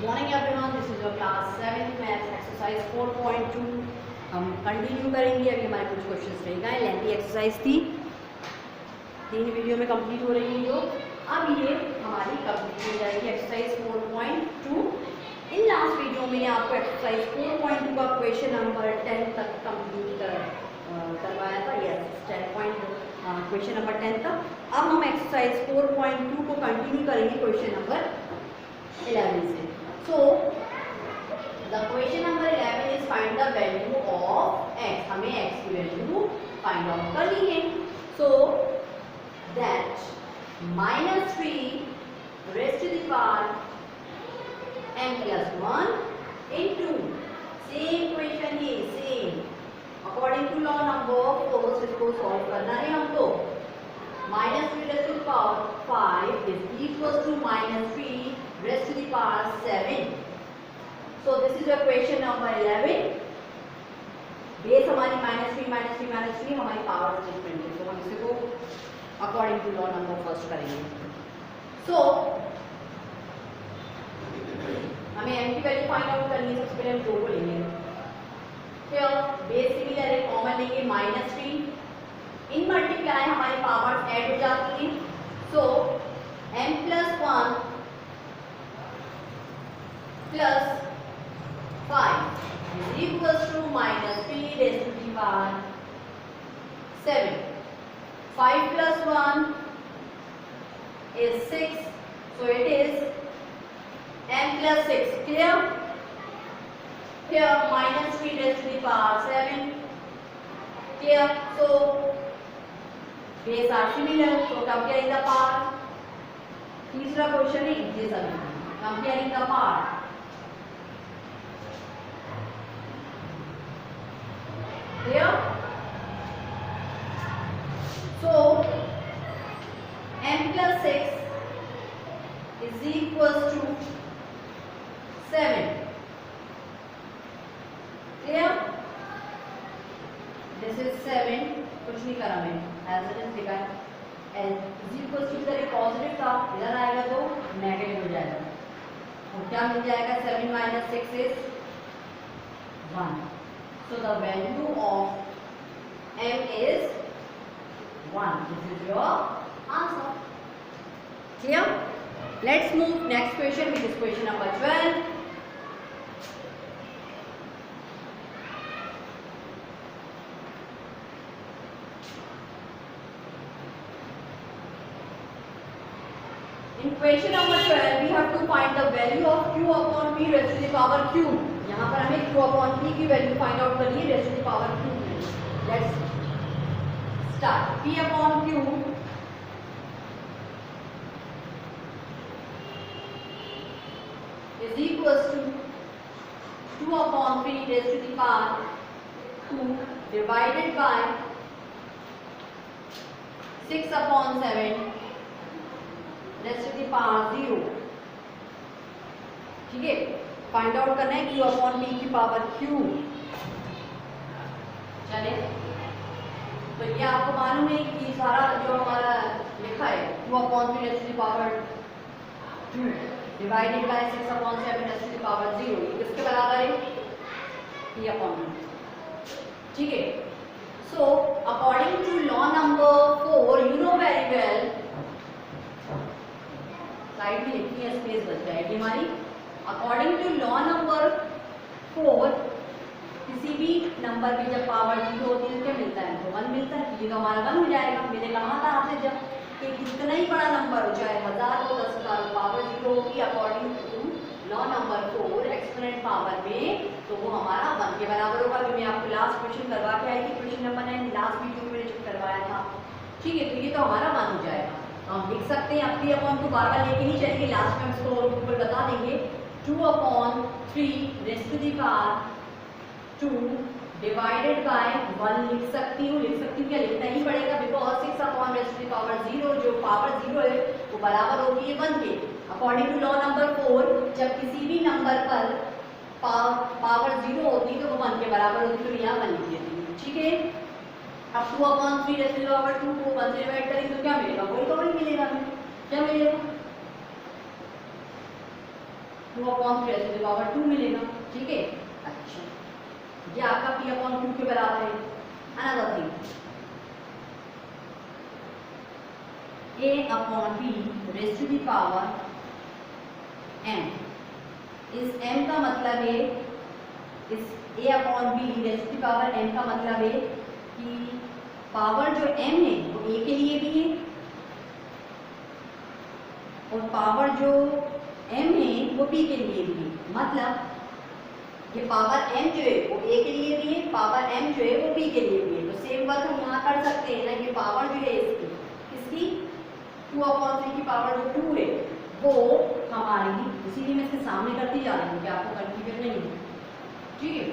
Morning everyone, this is your class 7th maths exercise 4.2। हम continue करेंगे। अभी हमारे कुछ क्वेश्चंस रह गए। लेंथी एक्सरसाइज थी, 3 वीडियो में कंप्लीट हो रही है जो। अब ये हमारी कंप्लीट हो जाएगी एक्सरसाइज 4.2। इन लास्ट वीडियो में आपको एक्सरसाइज 4.2 का क्वेश्चन नंबर 10 तक कंप्लीट करवाया था। यस, 10 क्वेश्चन नंबर 10 तक। अब हम एक्सरसाइज 4.2 को कंटिन्यू करेंगे क्वेश्चन नंबर 11 से। So the question number 11 is find the value of x। हमें x की वैल्यू फाइंड आउट करनी है। So that -3 raised to the power m plus 1 into same question है, same according to law number 4। इसको solve करना है हमको। -3 raised to the power 5 is equals to -3 raised to the power 7। So this is your question number 11। Base हमारी -3 हमारी power statement है। तो हम इसको according to law number first करेंगे। सो हमें m की वैल्यू फाइंड आउट करनी है। सबसे पहले हम 2 को लेंगे। फिर बेस सिमिलर है, कॉमन लेंगे -3। इन मल्टीप्लाई हमारी पावर्स ऐड हो जाती हैं। सो m plus 1 plus 5 is equals to -3 raised to the power 7। 5 plus 1 is 6, so it is m plus 6। Clear? Here -3 raised to the power 7। Clear? So base are similar, so comparing the power। तीसरा question है ये सभी comparing the power। Clear? So m plus 6 is equals to 7। Clear? This is 7। कुछ नहीं करा मैंने, as it is लिखा है। n is equals to, इधर एक पॉजिटिव था, इधर आएगा तो नेगेटिव हो जाएगा। तो क्या मिल जाएगा? 7 minus 6 is 1। So the value of m is 1। This is your answer। Clear? Let's move next question, which is question number 12। In question number 12, we have to find the value of q upon p raised to the power q। यहाँ पर हमें q upon p की value find out करनी है raised to the power q। Let's start। p upon q is equals to 2 upon 3 raised to the power 2 divided by 6 upon 7 raised to the power 0। ठीक है, find out करना है q upon p की power q। चले, तो ये आपको मालूम है कि सारा जो हमारा लिखा है q upon p raised to the power 2 divided by 6 upon 7 raised to the power 0। ये किसके बराबर है? p upon q। ठीक है, so according to law number 4, you know very well, side में लिखी है, स्पेस बच जाएगी हमारी। अकॉर्डिंग टू लॉ नंबर 4, किसी भी नंबर की जब पावर 0 होती है क्या मिलता है? तो 1 मिलता है। ये तो हमारा 1 हो जाएगा। मैंने कहा था आपसे जब कि कितना ही बड़ा नंबर हो, चाहे 1000 हो, 10,000 पावर 0 होगी according to law number 4 exponent power में, तो वो हमारा 1 के बराबर होगा। तो मैं आपको लास्ट क्वेश्चन करवा के आई थी, क्वेश्चन नंबर 9 लास्ट वीडियो में जो करवाया था। ठीक है, तो ये तो हमारा 1 हो जाएगा। हम लिख सकते हैं अपनी अपॉन को बार बार लेके नहीं चलेंगे, लास्ट में हम इसको ऊपर बता देंगे। 2 upon 3 raised to the power 2 divided by 1 लिख सकती हूँ क्या? लिखना ही पड़ेगा, because 6 upon raised to the power 0, जो पावर 0 है वो बराबर होगी है 1 के। अकॉर्डिंग टू लॉ नंबर 4, जब किसी भी नंबर पर पावर 0 होती है तो वो 1 के बराबर होती है। तो यहाँ 1 लिख देती हूँ। ठीक है, अब 2 upon 3 raised to the power 2 को 1 से डिवाइड करेंगे तो क्या मिलेगा? वही तो वही मिलेगा हमें। क्या मिलेगा? 2/3 मिलेगा। ठीक है, अच्छा ये आपका P/Q के बराबर है। Another thing A/B raise to the power m। इस m का मतलब है, इस A/B raise to the power m का मतलब है कि पावर जो m है वो a के लिए भी है और पावर जो m है वो b के लिए भी है। मतलब ये पावर m जो है वो a के लिए भी है, पावर m जो है वो b के लिए भी है। तो सेम वर्क हम यहाँ कर सकते हैं ना। ये पावर जो है इसकी 2/3 की पावर जो 2 है वो हमारी, इसीलिए मैं इसके सामने करती जा रही हूँ कि आपको कंफ्यूजन नहीं हो। ठीक है,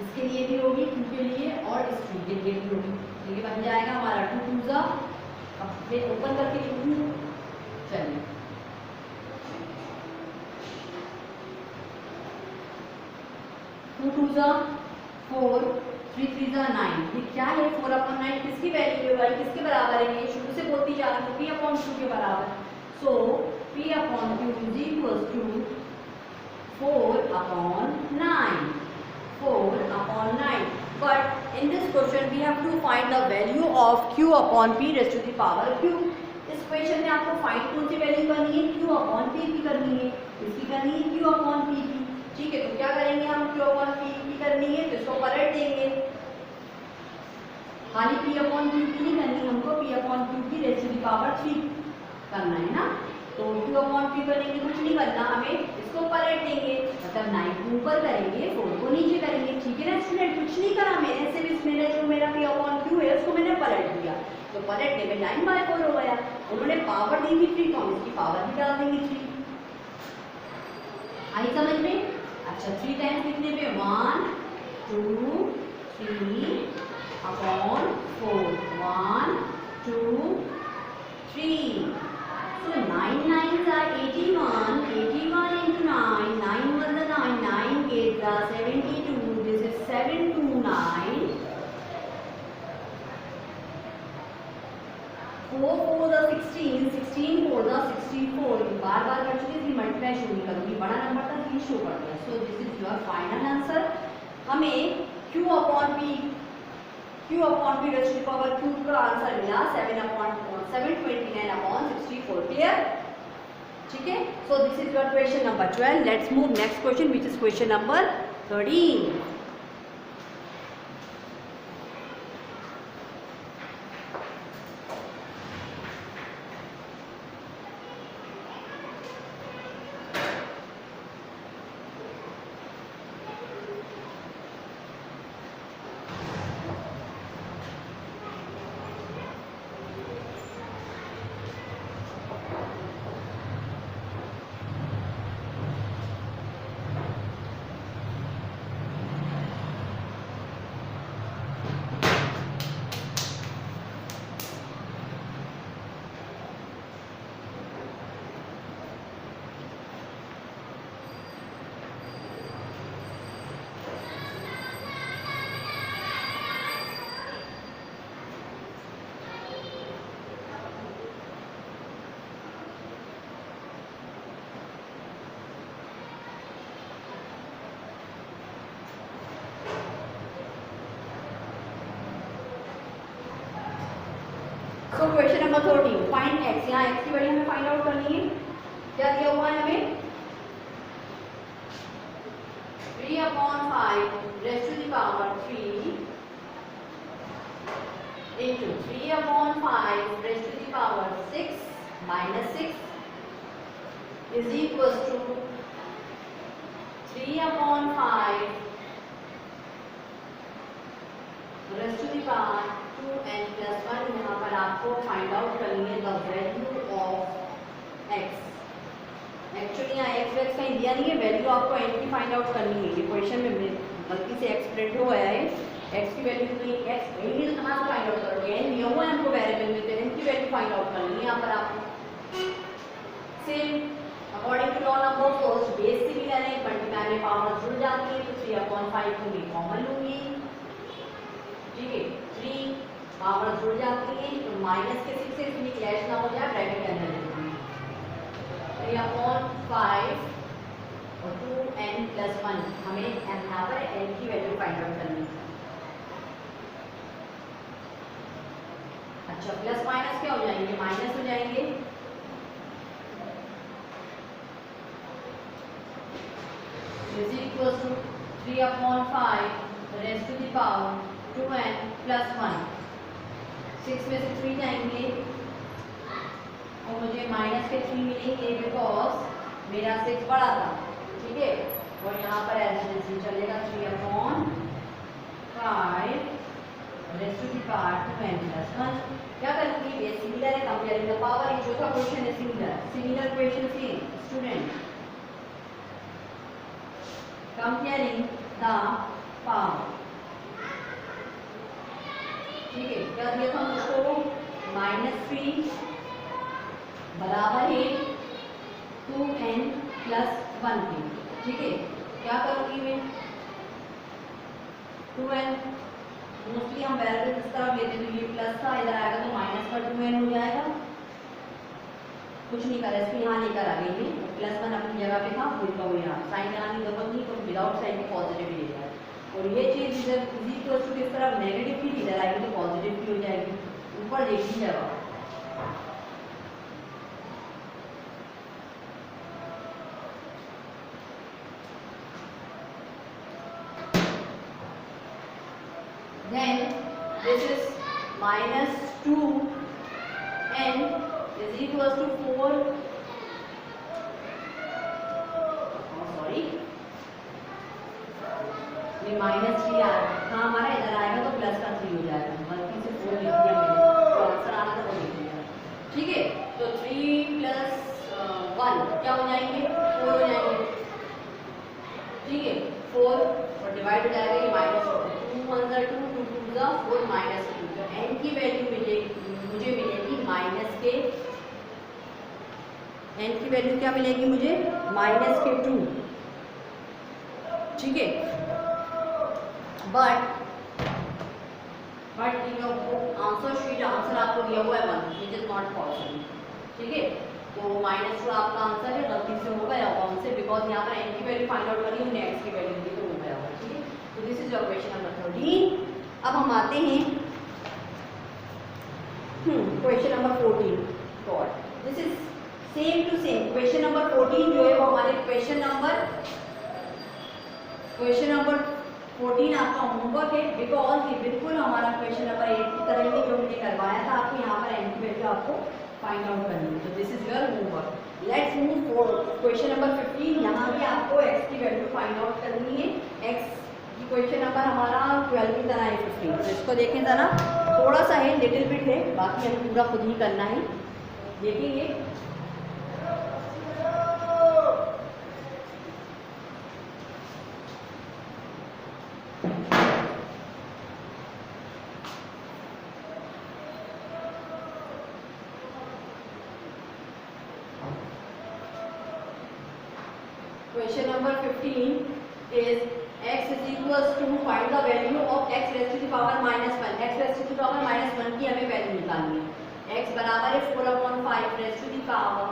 इसके लिए भी होगी, 2 के लिए और इस 3 के लिए भी होगी। तो ये बन जाएगा हमारा 2 2 जा, अब मैं ओपन करके लिखूँ, चलिए 2 2 जा 4, 3 3 जा 9। ये क्या है 4/9? किसकी वैल्यू है भाई, किसके बराबर है? ये शुरू से बोलती जा रही हूँ P/Q के बराबर। So P/Q is equal to 4/9, 4/9। But in this question we have to find the value of Q/P raised to the power Q। इस क्वेश्चन में आपको फाइंड कौन सी वैल्यू करनी है? Q/P की करनी है। इसकी करनी है Q/P की। ठीक है, तो क्या करेंगे हम? Q/P की करनी है तो इसको पलट देंगे। खाली P/Q की नहीं करनी हमको, P/Q की रेज़ टू द पावर 3 करना है ना। तो Q/P करेंगे, कुछ नहीं करना हमें, इसको पलट देंगे। मतलब 9 को ऊपर करेंगे, 4 को नीचे करेंगे। ठीक है ना स्टूडेंट, कुछ नहीं करा मैंने, सिर्फ मेरा जो मेरा P/Q है उसको मैंने पलट दिया। तो पलटने में 9/4 हो गया। उन्होंने पावर दी थी 3 तो हम इसकी पावर भी डाल देंगे 3। आई समझ में? अच्छा 3 टाइम्स कितने पे? 1 2 3/4, 1 2 3। So 9 9s are 81, 81 into 9, 9 1s are 9, 9 8s are 72, this is 729, 4 4s are 16, 16 4s are 64। बार बार कर चुके, इसकी मल्टीप्लाई शो नहीं करूँगी, बड़ा नंबर था ये शो कर दिया। So this is your final answer. हमें Q/P raise to the power Q का आंसर मिला 729/64। क्लियर? ठीक है, so this is your question number 12। Let's move next question which is question number 13। So question number 13, find x। यहाँ x की value हमें find out करनी है। क्या दिया हुआ है हमें? 3/5 raise to the power 3 into 3/5 raise to the power 6 minus 6 is equals to 3/5 raise to the power 2n+1। यहाँ पर आपको फाइंड आउट करनी है the value of x। Actually यहाँ x वैक्स कहीं दिया नहीं है, वैल्यू आपको n की फाइंड आउट करनी है। ये क्वेश्चन में गलती से x प्रिंट हो गया है, x की वैल्यू नहीं, x वैल्यू तो कहाँ से फाइंड आउट करोगे? n दिया हुआ है हमको वेरिएबल में, तो n की वैल्यू फाइंड आउट करनी है यहाँ पर आपको। Same according to law number first, base से भी लेने मल्टीप्लाई में पावर जुड़ जाती है, तो 3/5 को भी कॉमन लूंगी। ठीक है, 3 पावर जुड़ जाती है तो माइनस के 6 से इसमें क्लैश ना हो जाए, ब्रैकेट के अंदर लिखूंगी। 3/5 5 और 2n प्लस 1, हमें यहाँ पर n की वैल्यू फाइंड आउट करनी है। अच्छा, प्लस माइनस क्या हो जाएंगे, माइनस हो जाएंगे। Is equal to 3/5 raise to the power 2n plus 1। 6 में से 3 जाएंगे और मुझे माइनस के 3 मिलेंगे बिकॉज मेरा 6 बड़ा था, ठीक है। और यहाँ पर एडिशन चलेगा 3/5 raise to the power 2n plus 1। क्या करूँगी, ये सिमिलर है, कंपेयरिंग द पावर। ये चौथा क्वेश्चन है सिमिलर क्वेश्चन से स्टूडेंट, कंपेयरिंग द पावर, ठीक है। क्या दिया था मुझको, -3 बराबर है 2n प्लस 1 के, ठीक है। क्या करूँगी मैं, 2n मोस्टली हम वेरिएबल इस तरफ लेते हैं, तो ये प्लस था, इधर आएगा तो माइनस का 2n हो जाएगा। कुछ नहीं करा, इसको यहाँ लेकर आ गई, प्लस 1 अपनी जगह पे था, फुल का वो यहाँ साइन लगाने की जरूरत नहीं, तो विदाउट साइन के पॉजिटिव ही ले जाए। और ये चीज़ इधर इज इक्वल टू किस तरफ, नेगेटिव की इधर आएगी तो पॉजिटिव की हो जाएगी। ऊपर देखिए जब then this is -2n is equals to 4, ये -3 आ कहाँ हमारा, इधर आएगा तो प्लस का 3 हो जाएगा, गलती से 4 लिख दिया मैंने, तो आंसर आना था वो लिख दिया, ठीक है। तो 3 + 1 क्या हो जाएंगे, 4 हो जाएंगे, ठीक है। 4 और डिवाइड हो जाएगा, ये -2 1 2 2 2 4 -2। तो n की वैल्यू मुझे मिलेगी माइनस के, n की वैल्यू क्या मिलेगी मुझे, -2, ठीक है। But in your book answer sheet answer आपको दिया हुआ है 1, विच इज नॉट पॉसिबल, ठीक है। तो -2 आपका आंसर है, गलती से हो गया होगा हमसे, बिकॉज यहाँ पर n की वैल्यू फाइंड आउट करी, हमने x की वैल्यू दी तो हो गया होगा, ठीक है। तो this is your question number 13। अब हम आते हैं question number 14। God, this is same to same question number 14 जो है वो हमारे क्वेश्चन नंबर 14 आपका होमवर्क है, बिकॉज ये बिल्कुल हमारा क्वेश्चन नंबर 8 की तरह ही जो हमने करवाया था आपको, यहाँ पर n की वैल्यू आपको फाइंड आउट करनी है। तो this is your homework. Let's move for question number 15। यहाँ भी आपको x की वैल्यू फाइंड आउट करनी है। x की क्वेश्चन नंबर हमारा 12 की तरह है 15। तो इसको देखें ज़रा, थोड़ा सा है, लिटिल बिट है, बाकी हमें पूरा खुद ही करना है। देखेंगे Question number 15 is x is equals to find the value of x raised to the power -1। x raised to the power -1 की हमें वैल्यू निकालनी है। x बराबर है 4/5 raised to the power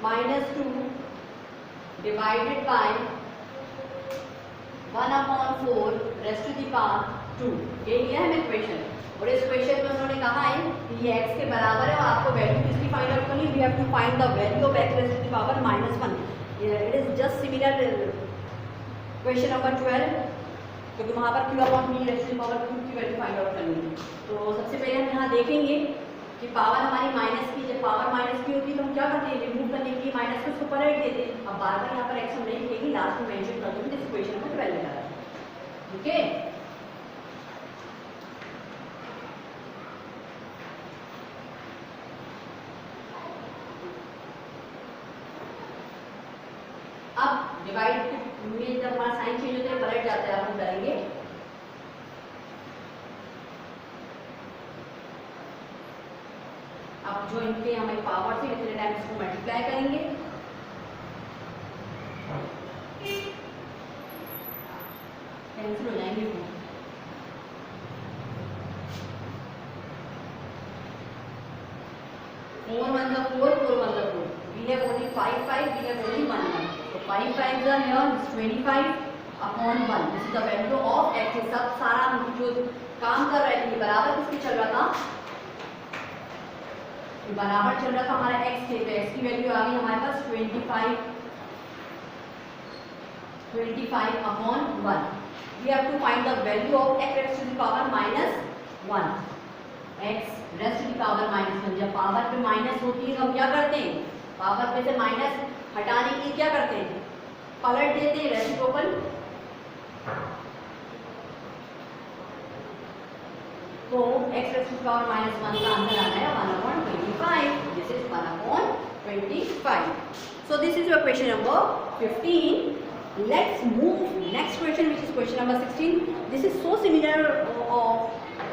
-2 divided by 1/4 raised to the power 2। ये लिया है हमें क्वेश्चन, और इस क्वेश्चन में उन्होंने कहा है कि ये x के बराबर है और आपको वैल्यू किसकी फाइंड आउट करनी है। We have to find the value of x raised to the power -1। It is just similar question number 12, क्योंकि वहाँ पर q/b rays to the power 2 की वैल्यू फाइंड आउट करनी है। तो सबसे पहले हम यहाँ देखेंगे कि पावर हमारी माइनस की, जब पावर माइनस की होती है तो हम क्या करते हैं, रिमूव करने के लिए माइनस को उसको पलट देते हैं। अब बार बार यहाँ पर एक्स हम नहीं लिखेंगे, लास्ट में मेंशन कर दूँगी इस क्वेश्चन नंबर 12 निकाला, ठीक है। अब डिवाइड में जब हमारा साइन चेंज होता है, पलट जाता है, हम करेंगे अब जो इनके हमें पावर से इतने टाइम इसको मल्टीप्लाई करेंगे, कैंसिल हो जाएंगे। 4 1 4 4 1 4, we have only 5 5 5 we have only 1 1. So 5 5 are here is 25 upon 1. This is the value of x. ये सब सारा हम जो काम कर रहे थे ये बराबर किसके चल रहा था, ये बराबर चल रहा था हमारा x के, तो x की वैल्यू आ गई हमारे पास 25 upon 1. We have to find the value of x raised to the power minus 1. x raised to the power minus 1. जब पावर पे माइनस होती है तो हम क्या करते हैं, पावर पे से माइनस हटाने के लिए क्या करते हैं, पलट देते हैं रेसिप्रोकल. तो x raised to the power minus 1 का आंसर आ गया 1/25. This is 1/25. So this is your question number 15. Let's move next question, which is question number 16. This is so similar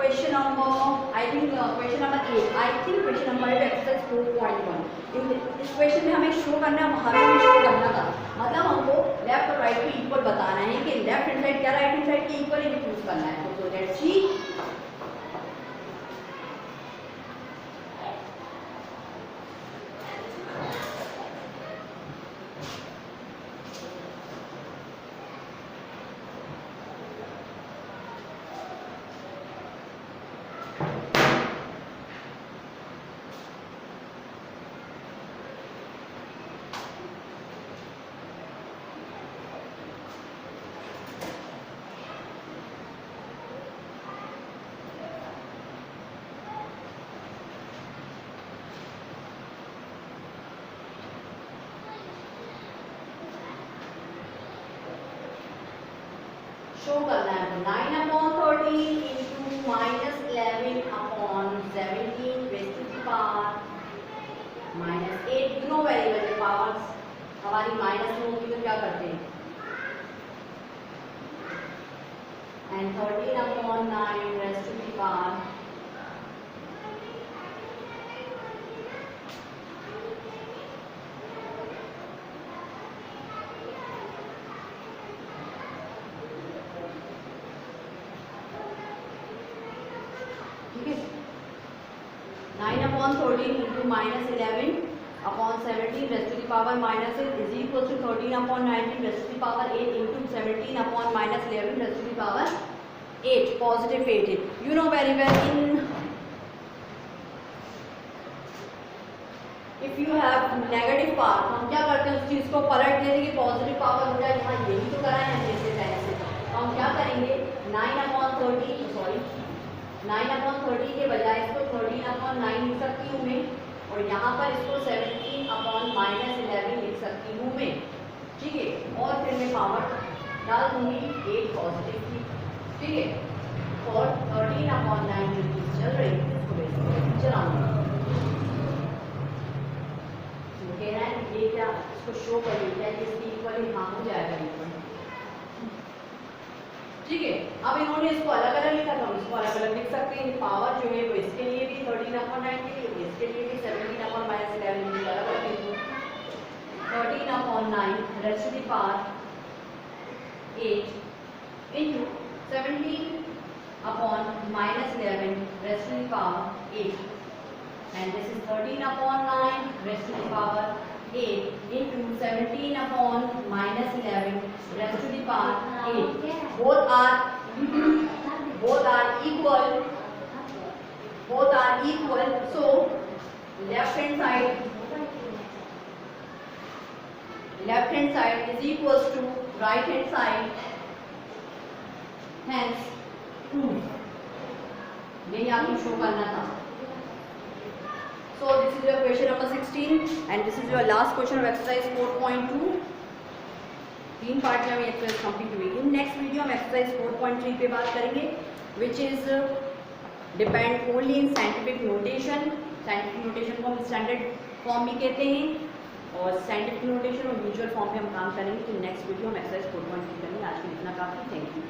question number, I think question number 8. I think question number 8 exercise 4.1. इस question में हमें show करना, हमें show करना था, मतलब हमको left और राइट पे इक्वल बताना है कि लेफ्ट हैंड साइड क्या राइट हैंड साइड के इक्वल ही चूज करना है. तो लेट्स सी. शो करना है 9/13 into -11/17 raised to the power -8. दोनों वेरिएबल के पावर्स हमारी माइनस में होगी तो क्या करते हैं, and 13/9 raised to the power ठीक है. 9/13 into -11/17 raised to the power -8 is equal to 13/19 raised to the power 8 into 17/-11 raised to the power 8. Positive 8. You know very well in if you have negative power, हम क्या करते हैं उस चीज़ को पलट देते हैं कि पॉजिटिव पावर हो जाए. यहाँ यही तो करा है जैसे से, तो हम क्या करेंगे 9/13 के बजाय इसको 13/9 लिख सकती हूँ मैं, और यहाँ पर इसको 17/-11 लिख सकती हूँ मैं. ठीक है, और फिर मैं पावर डाल दूंगी 8 पॉजिटिव की. ठीक है, और 13/9 जो चीज़ चल रही है उसको चलाऊंगी. तो कह रहा है ये क्या इसको शो करिए क्या कि इसकी इक्वल हाँ हो जाएगा इक्वल. ठीक है, अब इन्होंने इसको अलग अलग लिखा था, इसको अलग अलग लिख सकते हैं. पावर जो है वो इसके लिए भी 13/9 के लिए, इसके लिए भी 17/-11 अलग अलग लिखो. 13/9 raised to the power 8 into 17/-11 raised to the power 8, and this is 13/9 raised to the power 8 into 17/-11 raised to the power 8. Both are equal. So left hand side is equals to right hand side. Hence proof. यही आपको show करना था. So this is your question number 16 and this is your last question of exercise 4.2. 3 part में exercise complete हुई. In next video हम exercise 4.3 पे बात करेंगे, which is depend only in scientific notation. Scientific notation को हम स्टैंडर्ड फॉर्म भी कहते हैं, और साइंटिफिक नोटेशन और म्यूचुअल फॉर्म पे हम काम करेंगे. तो नेक्स्ट वीडियो हम एक्सरसाइज 4.3 करेंगे. आज के लिए इतना काफ़ी. Thank you.